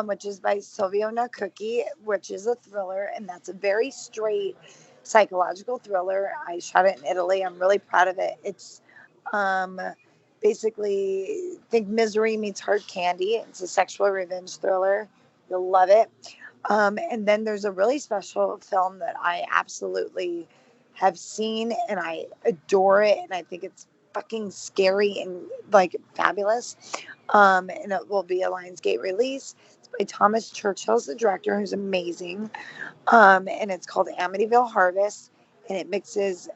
which is by Silvio Nakuki, which is a thriller, and that's a very straight psychological thriller. I shot it in Italy. I'm really proud of it. It's basically, think Misery meets Hard Candy. It's a sexual revenge thriller. You'll love it. And then there's a really special film that I absolutely have seen, and I adore it, and I think it's fucking scary and like fabulous. And it will be a Lionsgate release. It's by Thomas Churchill's the director, who's amazing. And it's called Amityville Harvest, and it mixes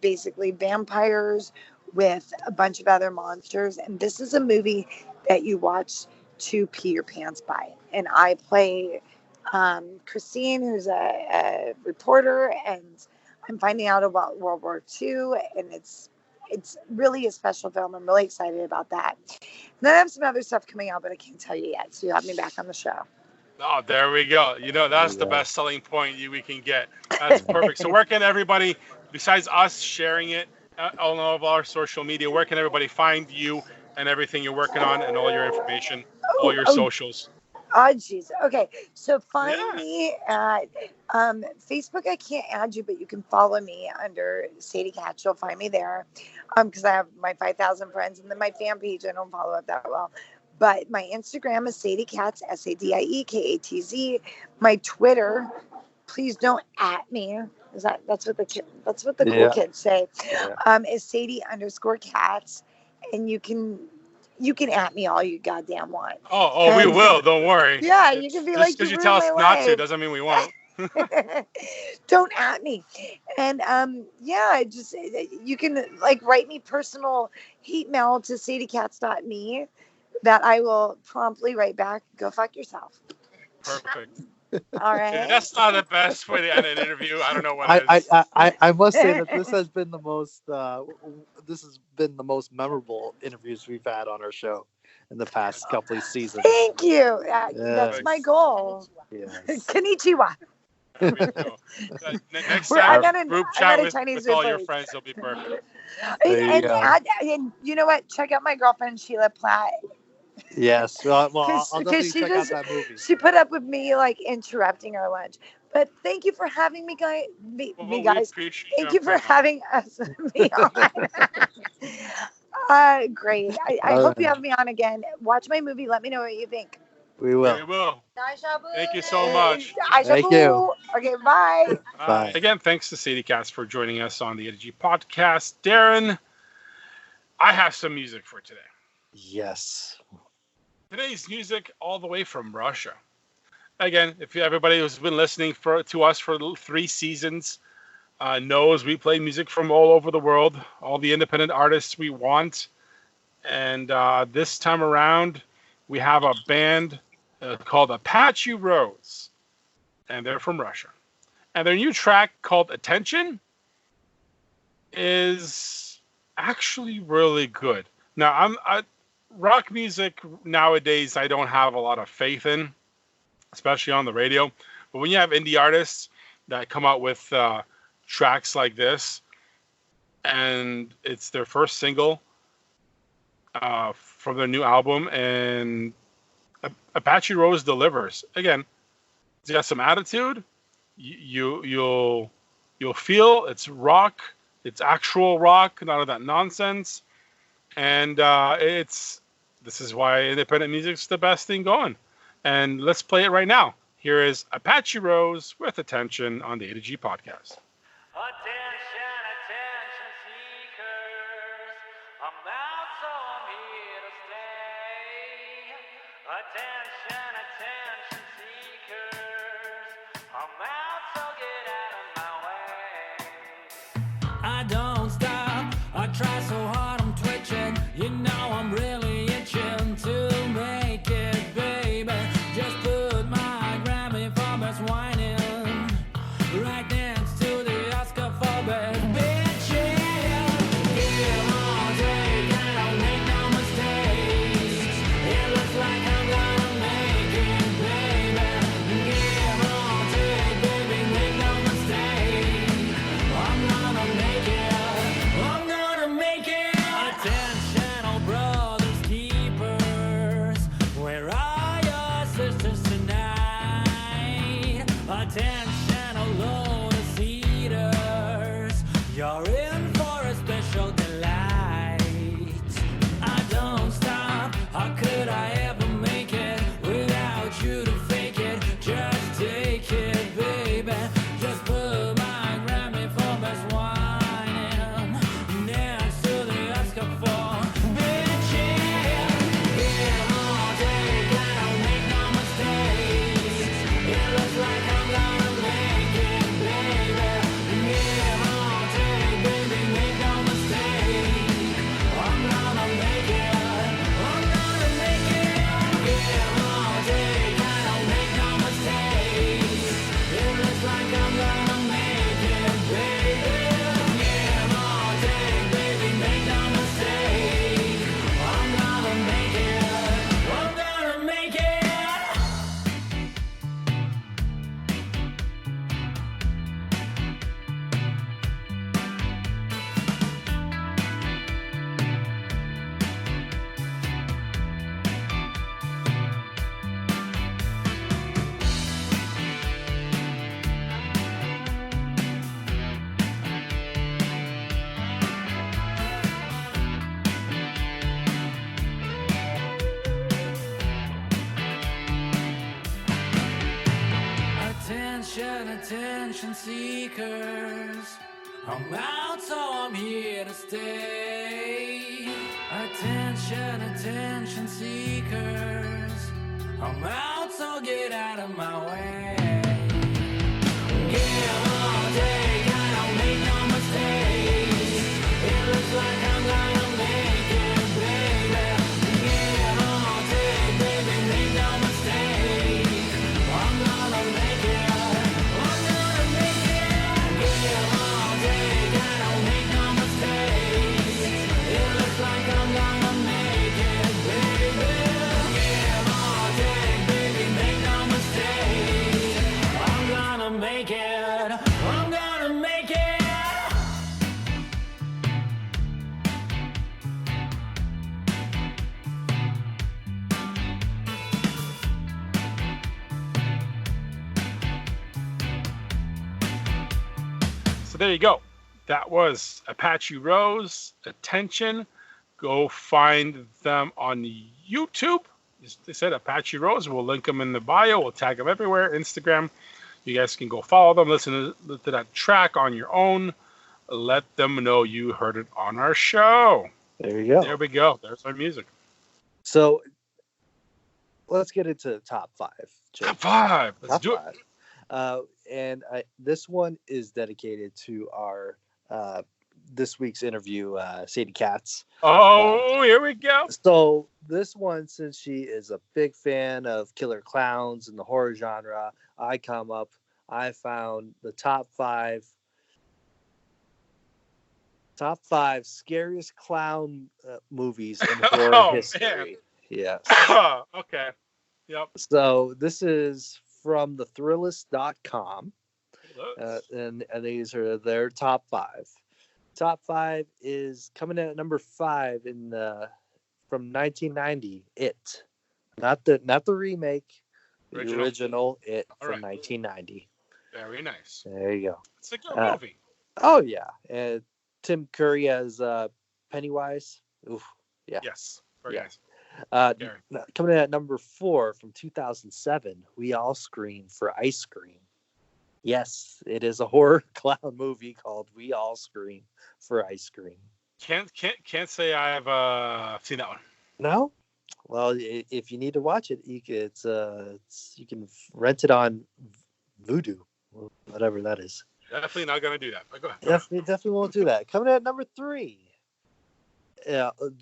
basically vampires with a bunch of other monsters. And this is a movie that you watch to pee your pants by. And I play Christine, who's a reporter, and I'm finding out about World War II, and it's really a special film. I'm really excited about that. And then I have some other stuff coming out, but I can't tell you yet. So you have me back on the show. Oh, there we go. That's the best selling point we can get. That's perfect. So where can everybody, besides us sharing it on all of our social media, where can everybody find you and everything you're working on and all your information, all your socials? Oh, jeez. Okay. So find me at Facebook. I can't add you, but you can follow me under Sadie Katz. You'll find me there because I have my 5,000 friends, and then my fan page I don't follow up that well. But my Instagram is Sadie Katz, SADIEKATZ. My Twitter, please don't at me. That's what the cool kids say. Is Sadie_Katz, and you can at me all you goddamn want. We will. Don't worry. Yeah, you can be just like, because you tell us not to doesn't mean we won't. Don't at me. And just you can like write me personal hate mail to sadiekatz.me that I will promptly write back. Go fuck yourself. Perfect. All right. Yeah, that's not the best way to end an interview. I don't know what I must say that this has been the most memorable interviews we've had on our show in the past couple of seasons. Thank you. That's my goal. Yes. Konnichiwa. Next time, group chat with all your friends will be perfect. And you know what? Check out my girlfriend Sheila Platt. Yes, well, I'll definitely check out that movie. She put up with me like interrupting our lunch. But thank you for having me, guys. Thank you for having us. Me on. Great. I hope you have me on again. Watch my movie. Let me know what you think. We will. We will. Thank you so much. Thank you. Okay, bye. Bye. Again, thanks to Sadie Katz for joining us on the Energy Podcast. Darren, I have some music for today. Yes. Today's music all the way from Russia. Again, if everybody who's been listening to us for 3 seasons knows we play music from all over the world, all the independent artists we want. And this time around, we have a band called Apache Rose. And they're from Russia. And their new track called Attention is actually really good. Now, rock music nowadays, I don't have a lot of faith in, especially on the radio. But when you have indie artists that come out with tracks like this, and it's their first single from their new album, and Apache Rose delivers. Again, it's got some attitude. You'll feel it's rock, It's actual rock, none of that nonsense. And this is why independent music's the best thing going. And let's play it right now. Here is Apache Rose with Attention on the A to G podcast. Attention, attention seekers, I'm out so I'm here to stay. Attention, attention seekers, I'm out so get out of my way. I don't stop, I try so hard I'm twitching, you know I'm really itching to make it, baby. Just put my Grammy for best whining right next to the Oscar for best bitch, yeah. Give all day, I don't make no mistakes. It looks like I'm gonna make it, baby. Give all day, baby, make no mistake. I'm gonna make it, I'm gonna make it. Attention, oh brothers keepers, where are your sisters tonight? Attention, oh lotus eaters, you're in for a special delight. I don't stop, how could I ever make it without you to fake it? Just take it, baby. Just put my Grammy for best whining next to the Oscar for bitch, yeah. Give all day, I don't make no mistakes. It looks like I'm gonna make it, baby. Give all day, baby, make no mistake. I'm gonna make it, I'm gonna make it. Give all day, I don't make no mistakes. It looks like I'm gonna make it, baby. Give all day, baby, make no mistake. I'm gonna make it, I'm gonna make it. Attention, attention seekers, I'm out so I'm here to stay. Attention, attention seekers, I'm out so get out of my way. Give all day, I don't make no mistakes. It looks like I'm gonna make it, baby. Give all day, baby, make no mistake. I'm gonna make it, I'm gonna make it. Give all day, I don't make no mistakes. It looks like I'm gonna make it, baby. Give all day, baby, make no mistake. I'm gonna make it, I'm gonna make it. So there you go. That was Apache Rose. Attention. Go find them on YouTube. They said Apache Rose. We'll link them in the bio. We'll tag them everywhere. Instagram. You guys can go follow them. Listen to that track on your own. Let them know you heard it on our show. There you go. There we go. There's our music. So let's get into the top five. Jake. Top five. Let's Top do five. it. And this one is dedicated to our this week's interview, Sadie Katz. Oh, here we go. So this one, since she is a big fan of killer clowns and the horror genre, I found the top five scariest clown movies in horror Oh, history. man. Yes. Okay. Yep. So this is from the Thrillist.com. Let's- And these are their top five. Top five is coming in at number 5 in from 1990. It, not the remake, the original It All from right. 1990. Very nice. There you go. It's a good Uh, movie. Oh yeah, and Tim Curry as Pennywise. Oof, yeah. Yes. Very Yeah. nice. Gary. Coming in at number 4 from 2007, We All Scream for Ice Cream. Yes, it is a horror clown movie called We All Scream for Ice Cream. Can't say I've seen that one. No? Well, if you need to watch it, you can rent it on Vudu, whatever that is. Definitely not gonna do that. But go ahead. Definitely won't do that. Coming in at number 3.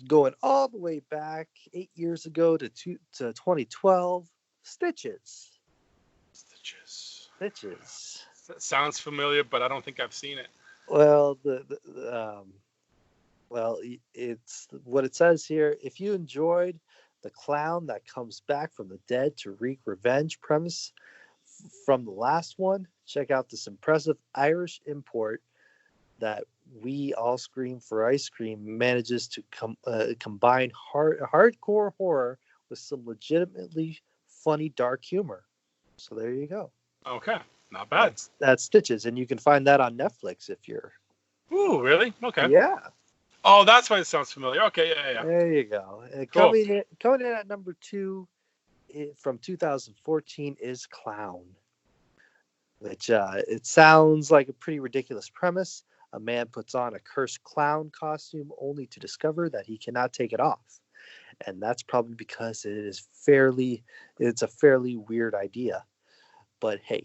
Going all the way back 8 years ago to 2012, Stitches. Stitches. That sounds familiar, but I don't think I've seen it. Well, it's what it says here. If you enjoyed the clown that comes back from the dead to wreak revenge premise from the last one, check out this impressive Irish import that We All Scream for Ice Cream manages to combine hardcore horror with some legitimately funny dark humor. So there you go. Okay, not bad. That's Stitches, and you can find that on Netflix if you're. Ooh, really? Okay. Yeah. Oh, that's why it sounds familiar. Okay, yeah. There you go. Cool. Coming in at number 2 from 2014 is Clown, which it sounds like a pretty ridiculous premise. A man puts on a cursed clown costume only to discover that he cannot take it off. And that's probably because it's a fairly weird idea. But hey,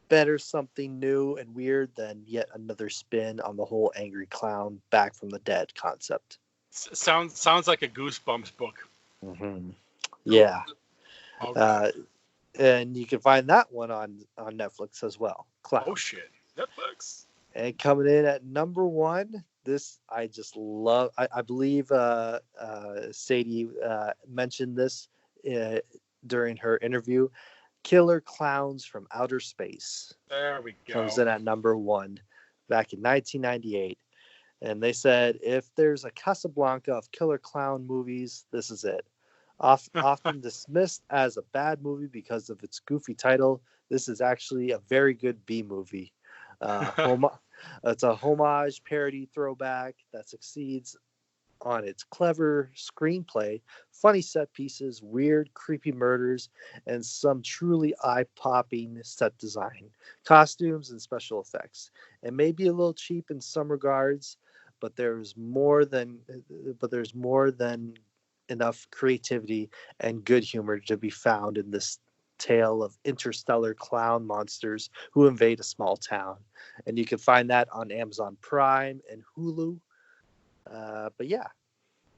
better something new and weird than yet another spin on the whole angry clown back from the dead concept. Sounds like a Goosebumps book. Mm-hmm. Yeah. Okay. And you can find that one on Netflix as well. Clown. Oh shit, Netflix. And coming in at number 1, this I just love. I believe Sadie mentioned this during her interview. Killer Clowns from Outer Space. There we go. Comes in at number 1 back in 1998. And they said, if there's a Casablanca of killer clown movies, this is it. Often dismissed as a bad movie because of its goofy title, this is actually a very good B movie. It's a homage, parody, throwback that succeeds on its clever screenplay, funny set pieces, weird, creepy murders, and some truly eye-popping set design, costumes, and special effects. It may be a little cheap in some regards, but there's more than enough creativity and good humor to be found in this tale of interstellar clown monsters who invade a small town. And you can find that on Amazon Prime and Hulu. But yeah,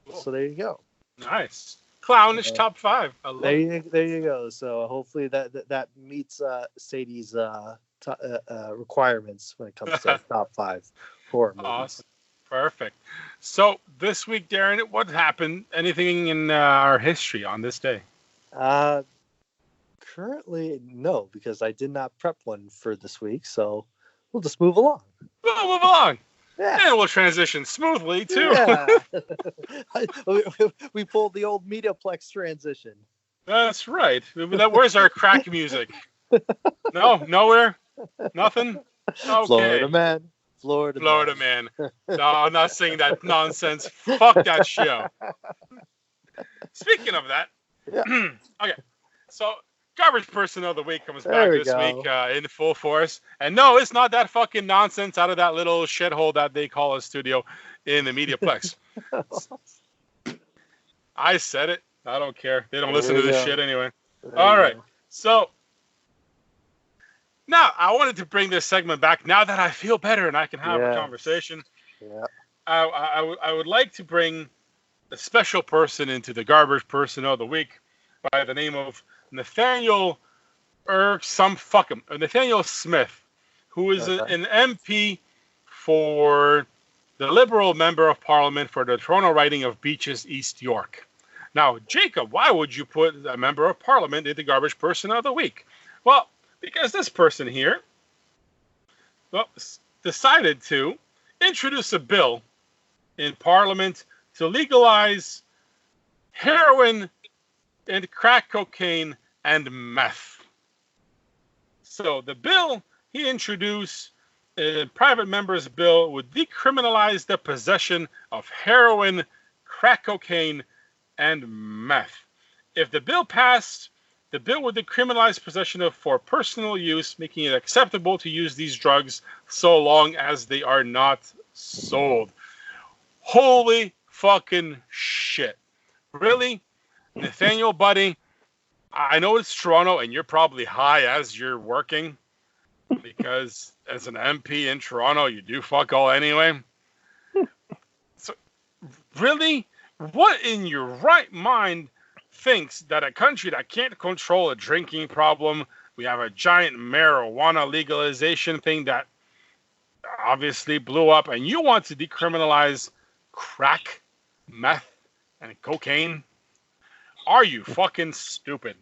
cool. So there you go. Nice. Clownish top 5. I love it. There you go. So hopefully that meets Sadie's requirements when it comes to top 5 horror movies. Awesome. Perfect. So this week, Darren, what happened? Anything in our history on this day? Currently, no, because I did not prep one for this week. So we'll just move along. We'll move along. Yeah. And we'll transition smoothly, too. Yeah. We pulled the old Mediaplex transition. That's right. Where's our crack music? No, nowhere? Nothing? Okay. Florida man. No, I'm not saying that nonsense. Fuck that show. Speaking of that, yeah. Okay. So, Garbage Person of the Week comes back this go. week in full force. And no, it's not that fucking nonsense out of that little shithole that they call a studio in the Mediaplex. I said it. I don't care. They don't listen to this shit anyway. All right. So, now I wanted to bring this segment back now that I feel better and I can have a conversation. Yeah. I would like to bring a special person into the Garbage Person of the Week by the name of Nathaniel Nathaniel Smith, who is an MP for the Liberal Member of Parliament for the Toronto riding of Beaches, East York. Now, Jacob, why would you put a Member of Parliament in the Garbage Person of the Week? Well, because this person here decided to introduce a bill in Parliament to legalize heroin and crack cocaine and meth. So the bill he introduced a private member's bill would decriminalize the possession of heroin, crack cocaine, and meth. If the bill passed, the bill would decriminalize possession of for personal use, making it acceptable to use these drugs so long as they are not sold. Holy fucking shit. Really? Nathaniel Buddy, I know it's Toronto and you're probably high as you're working because as an MP in Toronto, you do fuck all anyway. So, really? What in your right mind thinks that a country that can't control a drinking problem, we have a giant marijuana legalization thing that obviously blew up, and you want to decriminalize crack, meth, and cocaine? Are you fucking stupid?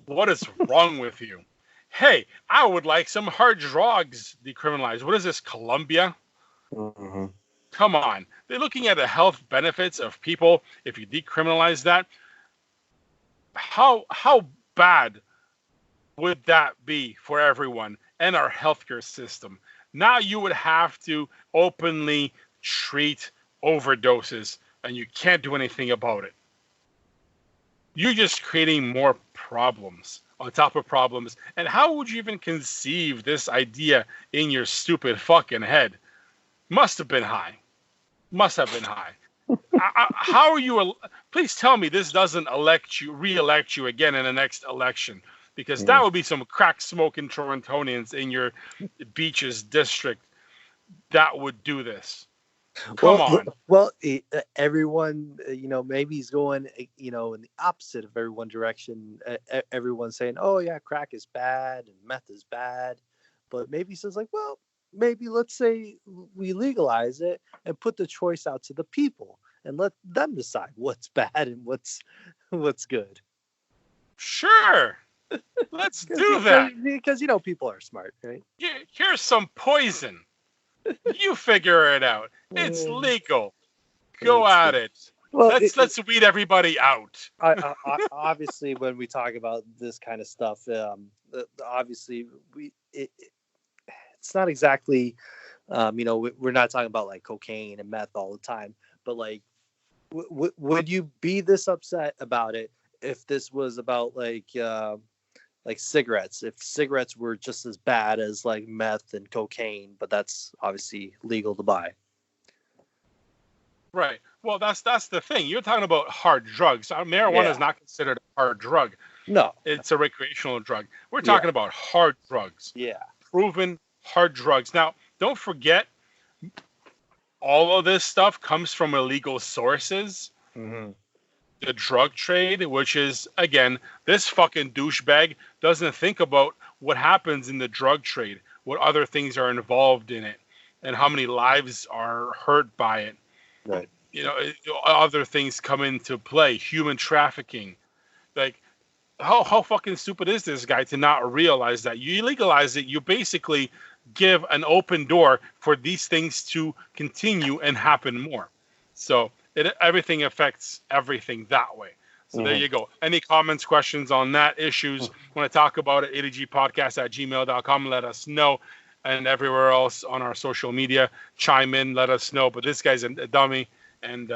What is wrong with you? Hey, I would like some hard drugs decriminalized. What is this, Colombia? Mm-hmm. Come on. They're looking at the health benefits of people if you decriminalize that. How bad would that be for everyone and our healthcare system? Now you would have to openly treat overdoses, and you can't do anything about it. You're just creating more problems on top of problems. And how would you even conceive this idea in your stupid fucking head? Must have been high. Must have been high. How are you? Please tell me this doesn't re-elect you again in the next election, because that would be some crack smoking Torontonians in your beaches district that would do this. Come on. Well, everyone, maybe he's going, in the opposite of everyone direction. Everyone's saying, "Oh yeah, crack is bad and meth is bad," but maybe he says like, "Well, maybe let's say we legalize it and put the choice out to the people and let them decide what's bad and what's good." Sure. Let's do that. Because people are smart, right? Here's some poison. You figure it out. It's legal. Go at it. Well, let's weed everybody out. Obviously, when we talk about this kind of stuff, obviously it's not exactly, we're not talking about like cocaine and meth all the time, but like, would you be this upset about it if this was about like cigarettes? If cigarettes were just as bad as like meth and cocaine, but that's obviously legal to buy. Right. Well, that's the thing. You're talking about hard drugs. Marijuana is not considered a hard drug. No. It's a recreational drug. We're talking about hard drugs. Yeah. Proven hard drugs. Now, don't forget, all of this stuff comes from illegal sources. Mm-hmm. The drug trade, which is, again, this fucking douchebag doesn't think about what happens in the drug trade, what other things are involved in it, and how many lives are hurt by it. Right. Other things come into play. Human trafficking. Like, how fucking stupid is this guy to not realize that you legalize it, you basically give an open door for these things to continue and happen more. So everything affects everything that way. So there you go. Any comments, questions on that, issues, want to talk about it, adgpodcast@gmail.com, let us know. And everywhere else on our social media, chime in, let us know. But this guy's a dummy and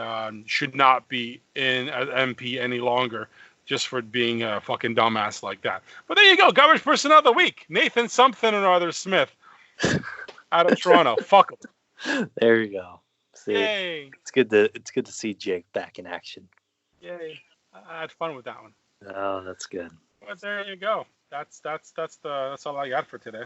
should not be in as MP any longer just for being a fucking dumbass like that. But there you go. Garbage person of the week, Nathan something or other Smith out of Toronto. Fuck him. There you go. See, yay. It's good to see Jake back in action. Yay. I had fun with that one. Oh, that's good. But there you go. That's all I got for today.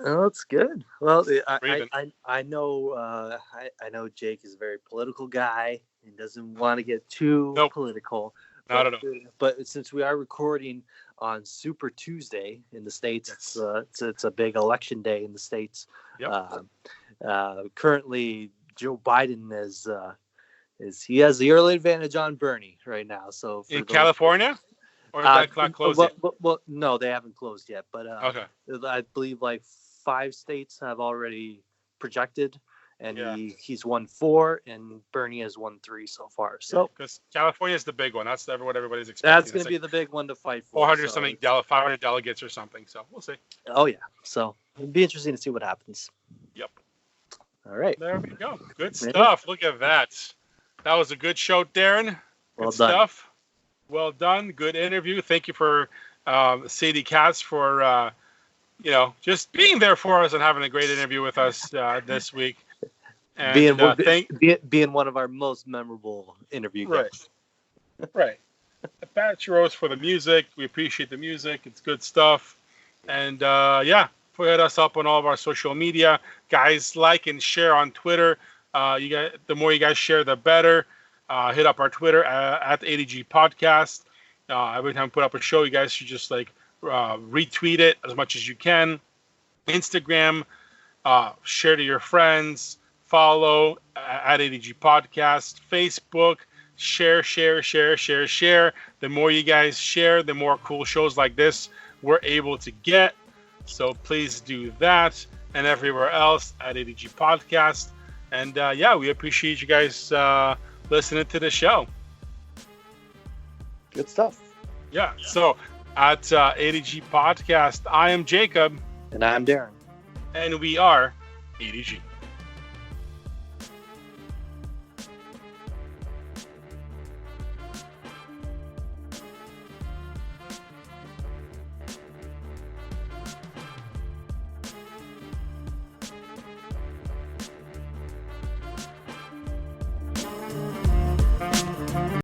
Oh, that's good. Well, I know I know Jake is a very political guy and doesn't want to get too political. Not at all. But since we are recording on Super Tuesday in the States, it's a big election day in the States. Yep. Currently, Joe Biden he has the early advantage on Bernie right now. So in California, or is that not closed yet? Well, no, they haven't closed yet. But okay. I believe like 5 states have already projected, and Yeah. he's won 4, and Bernie has won 3 so far. So because California is the big one. That's what everybody's expecting. that's going It's to be like the big one to fight for. 400 so something, it's- 500 delegates or something. So we'll see. Oh yeah, so it'd be interesting to see what happens. Yep. All right, There we go. Good Ready? stuff. Look at that. That was a good show, Darren. Good Well done. stuff. Well done. Good interview. Thank you for Sadie Katz for just being there for us and having a great interview with us this week. And being one of our most memorable interview guests. Right. Apache Rose for the music. We appreciate the music. It's good stuff. And hit us up on all of our social media. Guys, like and share on Twitter. The more you guys share, the better. Hit up our Twitter at ADG Podcast. Every time we put up a show, you guys should just retweet it as much as you can. Instagram, share to your friends. Follow at ADG Podcast. Facebook, share. The more you guys share, the more cool shows like this we're able to get. So please do that, and everywhere else at ADG Podcast. And we appreciate you guys listening to the show. Good stuff. Yeah. So at ADG Podcast, I am Jacob. And I'm Darren. And we are ADG.